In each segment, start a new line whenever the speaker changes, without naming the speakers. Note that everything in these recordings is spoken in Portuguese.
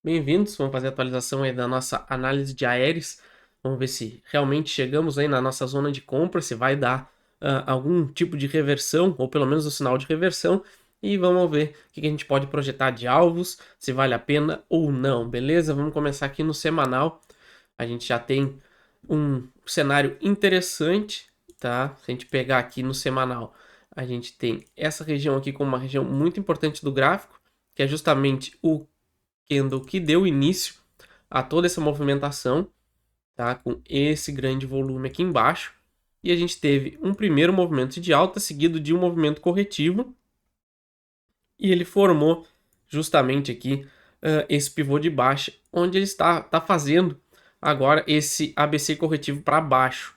Bem-vindos, vamos fazer a atualização aí da nossa análise de aéreos. Vamos ver se realmente chegamos aí na nossa zona de compra, se vai dar algum tipo de reversão, ou pelo menos o sinal de reversão. E vamos ver o que a gente pode projetar de alvos, se vale a pena ou não, beleza? Vamos começar aqui no semanal. A gente já tem um cenário interessante, tá? Se a gente pegar aqui no semanal, a gente tem essa região aqui como uma região muito importante do gráfico, que é justamente o candle que deu início a toda essa movimentação, tá? Com esse grande volume aqui embaixo. E a gente teve um primeiro movimento de alta, seguido de um movimento corretivo. E ele formou justamente aqui esse pivô de baixa, onde ele está fazendo agora esse ABC corretivo para baixo,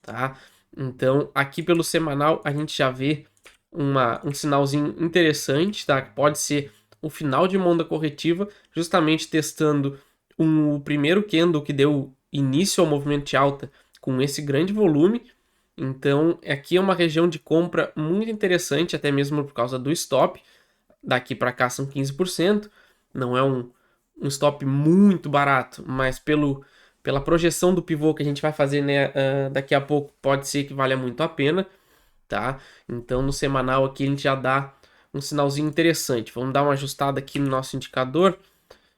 tá? Então, aqui pelo semanal, a gente já vê um sinalzinho interessante, tá? Que pode ser o final de uma onda corretiva, justamente testando o primeiro candle que deu início ao movimento de alta com esse grande volume. Então, aqui é uma região de compra muito interessante, até mesmo por causa do stop. Daqui para cá são 15%. Não é um stop muito barato, mas pela projeção do pivô que a gente vai fazer, né, daqui a pouco, pode ser que valha muito a pena, tá? Então no semanal aqui a gente já dá um sinalzinho interessante. Vamos dar uma ajustada aqui no nosso indicador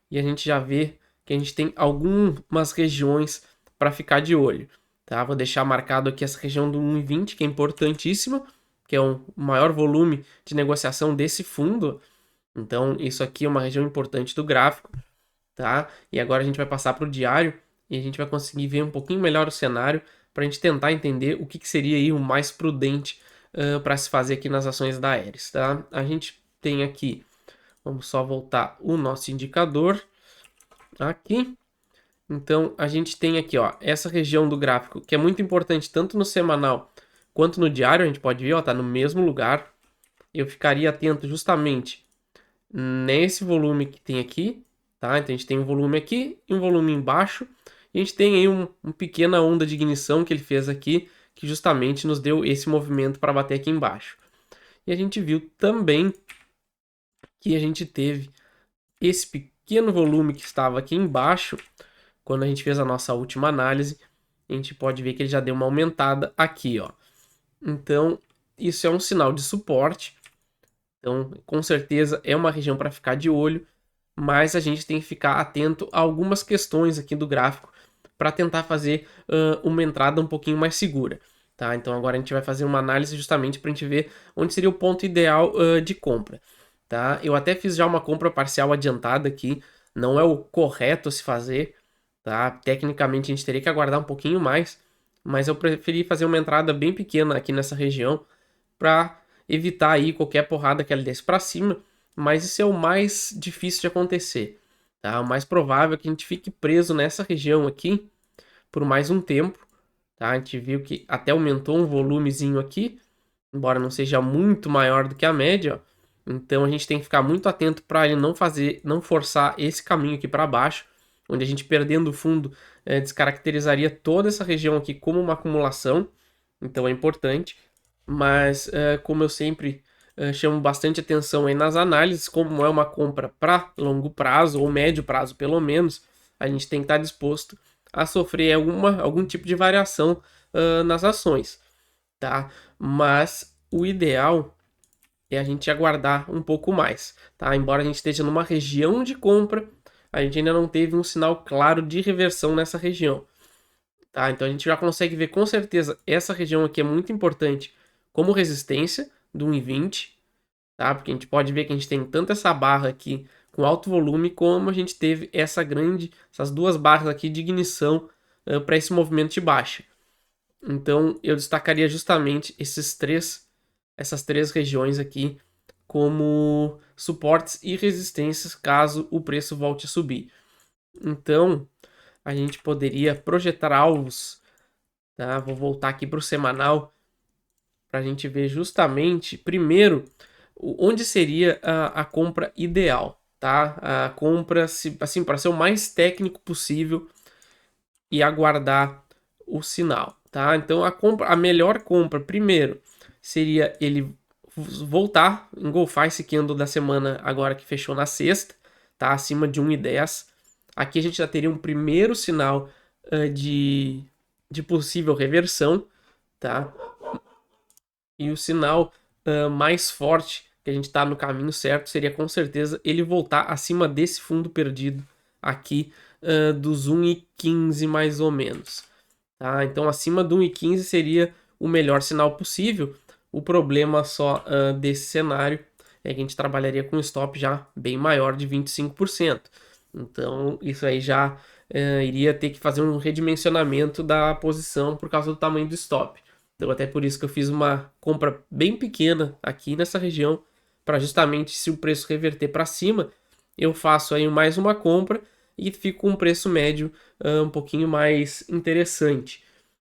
e a gente já vê que a gente tem algumas regiões para ficar de olho, tá? Vou deixar marcado aqui essa região do 1,20, que é importantíssima, que é o maior volume de negociação desse fundo. Então isso aqui é uma região importante do gráfico, tá? E agora a gente vai passar para o diário e a gente vai conseguir ver um pouquinho melhor o cenário para a gente tentar entender o que seria aí o mais prudente para se fazer aqui nas ações da Aeres, tá? A gente tem aqui, vamos só voltar o nosso indicador aqui. Então a gente tem aqui, ó, essa região do gráfico que é muito importante tanto no semanal quanto no diário. A gente pode ver, ó, tá no mesmo lugar. Eu ficaria atento justamente nesse volume que tem aqui, tá? Então a gente tem um volume aqui e um volume embaixo. E a gente tem aí uma pequena onda de ignição que ele fez aqui, que justamente nos deu esse movimento para bater aqui embaixo. E a gente viu também que a gente teve esse pequeno volume que estava aqui embaixo, quando a gente fez a nossa última análise, a gente pode ver que ele já deu uma aumentada aqui, ó. Então, isso é um sinal de suporte. Então, com certeza é uma região para ficar de olho, mas a gente tem que ficar atento a algumas questões aqui do gráfico para tentar fazer uma entrada um pouquinho mais segura. Tá? Então agora a gente vai fazer uma análise justamente para a gente ver onde seria o ponto ideal de compra. Tá? Eu até fiz já uma compra parcial adiantada aqui, não é o correto a se fazer. Tá? Tecnicamente a gente teria que aguardar um pouquinho mais, mas eu preferi fazer uma entrada bem pequena aqui nessa região para evitar aí qualquer porrada que ela desce para cima, mas isso é o mais difícil de acontecer, tá? O mais provável é que a gente fique preso nessa região aqui por mais um tempo, tá? A gente viu que até aumentou um volumezinho aqui, embora não seja muito maior do que a média, ó. Então a gente tem que ficar muito atento para ele não forçar esse caminho aqui para baixo, onde a gente perdendo o fundo descaracterizaria toda essa região aqui como uma acumulação. Então é importante, mas como eu sempre chamo bastante atenção aí nas análises, como é uma compra para longo prazo ou médio prazo pelo menos, a gente tem que estar disposto a sofrer algum tipo de variação nas ações, tá? Mas o ideal é a gente aguardar um pouco mais, tá? Embora a gente esteja numa região de compra, a gente ainda não teve um sinal claro de reversão nessa região, tá? Então a gente já consegue ver com certeza essa região aqui é muito importante como resistência do 1,20, tá? Porque a gente pode ver que a gente tem tanto essa barra aqui com alto volume, como a gente teve essas duas barras aqui de ignição para esse movimento de baixa. Então eu destacaria justamente essas três regiões aqui como suportes e resistências caso o preço volte a subir. Então a gente poderia projetar alvos, tá? Vou voltar aqui para o semanal para a gente ver justamente, primeiro, onde seria a compra ideal, tá? A compra, assim, para ser o mais técnico possível e aguardar o sinal, tá? Então a melhor compra, primeiro, seria ele voltar, engolfar esse candle da semana agora que fechou na sexta, tá acima de 1,10. Aqui a gente já teria um primeiro sinal de possível reversão, tá? E o sinal mais forte que a gente está no caminho certo seria com certeza ele voltar acima desse fundo perdido aqui dos 1,15 mais ou menos. Tá? Então acima do 1,15 seria o melhor sinal possível. O problema só desse cenário é que a gente trabalharia com um stop já bem maior de 25%. Então isso aí já iria ter que fazer um redimensionamento da posição por causa do tamanho do stop. Então até por isso que eu fiz uma compra bem pequena aqui nessa região, para justamente se o preço reverter para cima, eu faço aí mais uma compra e fico com um preço médio um pouquinho mais interessante.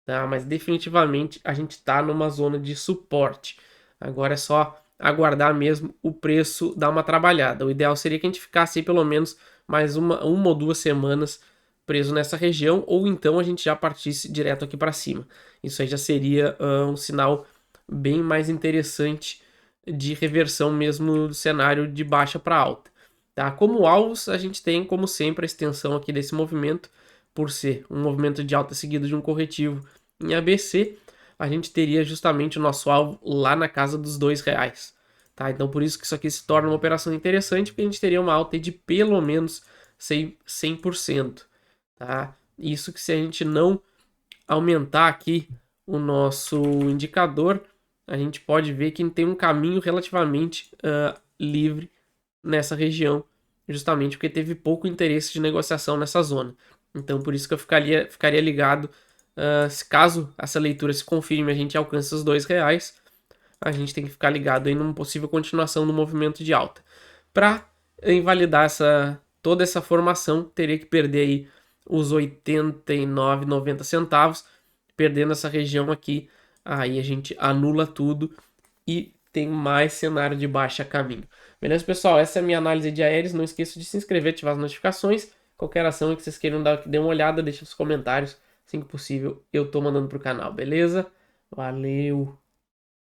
Tá? Mas definitivamente a gente está numa zona de suporte. Agora é só aguardar mesmo o preço dar uma trabalhada. O ideal seria que a gente ficasse aí pelo menos mais uma ou 2 semanas preso nessa região, ou então a gente já partisse direto aqui para cima. Isso aí já seria um sinal bem mais interessante de reversão mesmo do cenário de baixa para alta. Tá? Como alvos, a gente tem, como sempre, a extensão aqui desse movimento, por ser um movimento de alta seguido de um corretivo em ABC, a gente teria justamente o nosso alvo lá na casa dos R$ 2. Tá? Então por isso que isso aqui se torna uma operação interessante, porque a gente teria uma alta de pelo menos 100%. Tá? Isso que se a gente não aumentar aqui o nosso indicador, a gente pode ver que tem um caminho relativamente livre nessa região, justamente porque teve pouco interesse de negociação nessa zona. Então por isso que eu ficaria ligado, se caso essa leitura se confirme, a gente alcança os R$ 2, a gente tem que ficar ligado aí numa possível continuação do movimento de alta. Para invalidar toda essa formação, teria que perder aí os 89, 90 centavos, perdendo essa região aqui, aí a gente anula tudo e tem mais cenário de baixa a caminho. Beleza, pessoal? Essa é a minha análise de aéreos. Não esqueça de se inscrever, ativar as notificações. Qualquer ação que vocês queiram dar uma olhada, deixa nos comentários. Assim que possível, eu tô mandando pro canal, beleza? Valeu!